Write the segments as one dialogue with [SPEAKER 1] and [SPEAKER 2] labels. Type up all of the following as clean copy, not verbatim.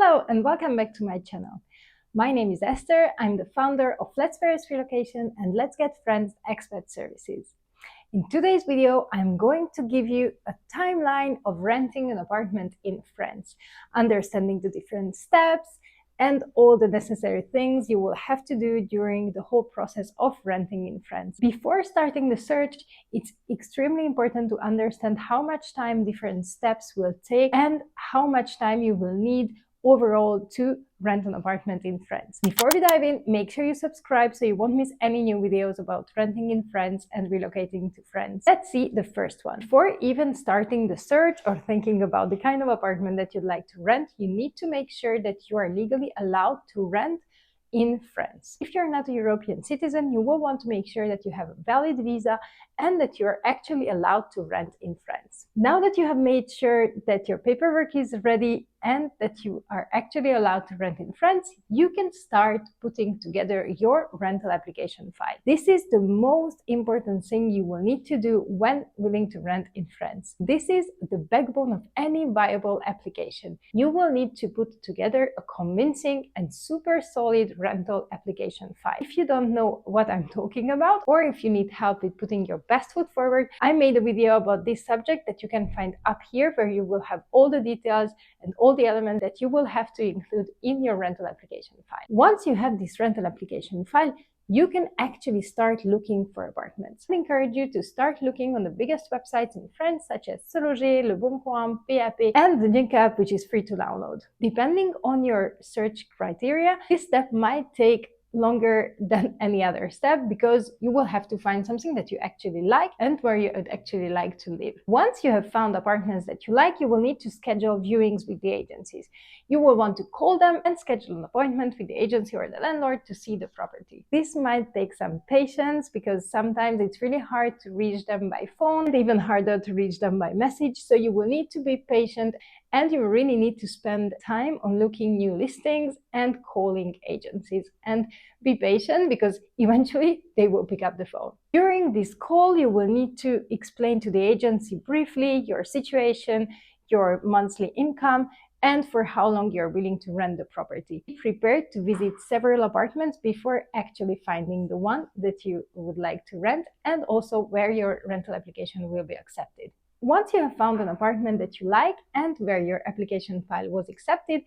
[SPEAKER 1] Hello and welcome back to my channel. My name is Esther. I'm the founder of Let's Paris Relocation and Let's Get Friends Expat Services. In today's video, I'm going to give you a timeline of renting an apartment in France, understanding the different steps and all the necessary things you will have to do during the whole process of renting in France. Before starting the search, it's extremely important to understand how much time different steps will take and how much time you will need overall to rent an apartment in France. Before we dive in, make sure you subscribe so you won't miss any new videos about renting in France and relocating to France. Let's see the first one. Before even starting the search or thinking about the kind of apartment that you'd like to rent, you need to make sure that you are legally allowed to rent in France. If you're not a European citizen, you will want to make sure that you have a valid visa and that you're actually allowed to rent in France. Now that you have made sure that your paperwork is ready and that you are actually allowed to rent in France, you can start putting together your rental application file. This is the most important thing you will need to do when willing to rent in France. This is the backbone of any viable application. You will need to put together a convincing and super solid rental application file. If you don't know what I'm talking about, or if you need help with putting your best foot forward, I made a video about this subject that you can find up here, where you will have all the details and all the elements that you will have to include in your rental application file. Once you have this rental application file, you can actually start looking for apartments. I encourage you to start looking on the biggest websites in France, such as Se Loger, Le Bon Coin, PAP, and the Link app, which is free to download. Depending on your search criteria, this step might take longer than any other step because you will have to find something that you actually like and where you would actually like to live. Once you have found apartments that you like, you will need to schedule viewings with the agencies. You will want to call them and schedule an appointment with the agency or the landlord to see the property. This might take some patience because sometimes it's really hard to reach them by phone and even harder to reach them by message, so you will need to be patient and you really need to spend time on looking new listings and calling agencies. And be patient because eventually they will pick up the phone. During this call, you will need to explain to the agency briefly your situation, your monthly income, and for how long you're willing to rent the property. Be prepared to visit several apartments before actually finding the one that you would like to rent and also where your rental application will be accepted. Once you have found an apartment that you like and where your application file was accepted,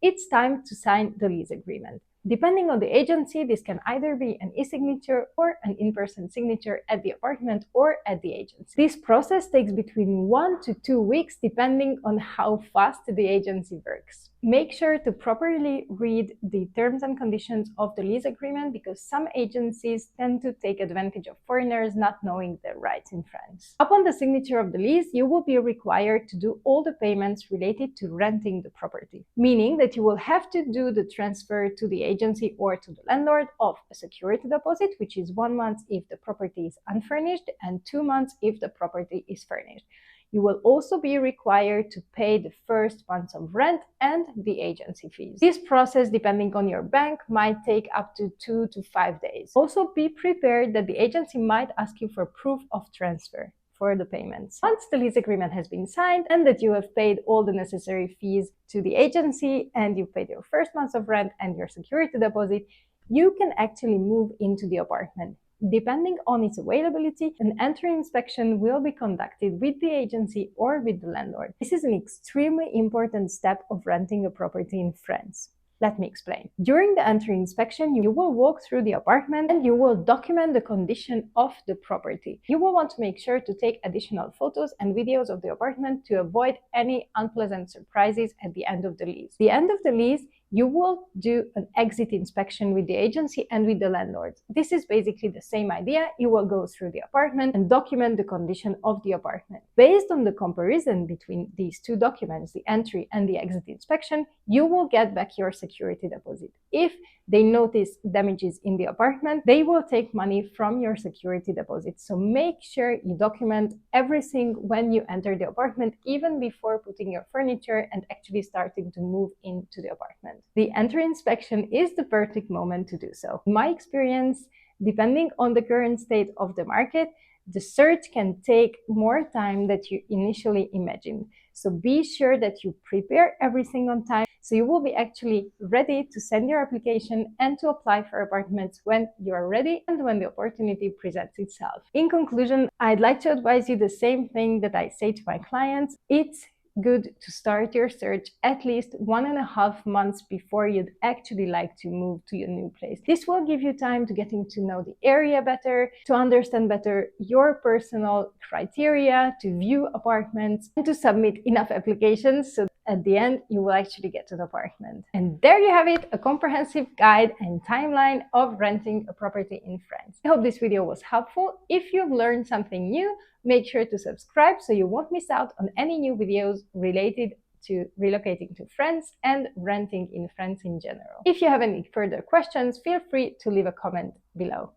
[SPEAKER 1] it's time to sign the lease agreement. Depending on the agency, this can either be an e-signature or an in-person signature at the apartment or at the agency. This process takes between 1 to 2 weeks depending on how fast the agency works. Make sure to properly read the terms and conditions of the lease agreement because some agencies tend to take advantage of foreigners not knowing their rights in France. Upon the signature of the lease, you will be required to do all the payments related to renting the property, meaning that you will have to do the transfer to the agency or to the landlord of a security deposit, which is 1 month if the property is unfurnished and 2 months if the property is furnished. You will also be required to pay the first months of rent and the agency fees. This process, depending on your bank, might take up to 2 to 5 days. Also be prepared that the agency might ask you for proof of transfer for the payments. Once the lease agreement has been signed and that you have paid all the necessary fees to the agency and you paid your first months of rent and your security deposit, you can actually move into the apartment. Depending on its availability, an entry inspection will be conducted with the agency or with the landlord. This is an extremely important step of renting a property in France. Let me explain. During the entry inspection, you will walk through the apartment and you will document the condition of the property. You will want to make sure to take additional photos and videos of the apartment to avoid any unpleasant surprises at the end of the lease. At the end of the lease, you will do an exit inspection with the agency and with the landlord. This is basically the same idea. You will go through the apartment and document the condition of the apartment. Based on the comparison between these two documents, the entry and the exit inspection, you will get back your security deposit. If they notice damages in the apartment, they will take money from your security deposit. So make sure you document everything when you enter the apartment, even before putting your furniture and actually starting to move into the apartment. The entry inspection is the perfect moment to do so. In my experience, depending on the current state of the market, the search can take more time than you initially imagined. So be sure that you prepare everything on time So you will be actually ready to send your application and to apply for apartments when you are ready and when the opportunity presents itself. In conclusion, I'd like to advise you the same thing that I say to my clients. It's good to start your search at least 1.5 months before you'd actually like to move to your new place. This will give you time to getting to know the area better, to understand better your personal criteria, to view apartments, and to submit enough applications so at the end you will actually get an apartment. And there you have it, a comprehensive guide and timeline of renting a property in France. I hope this video was helpful. If you've learned something new, make sure to subscribe so you won't miss out on any new videos related to relocating to France and renting in France in general. If you have any further questions, feel free to leave a comment below.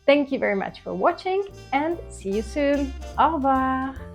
[SPEAKER 1] Thank you very much for watching and see you soon. Au revoir!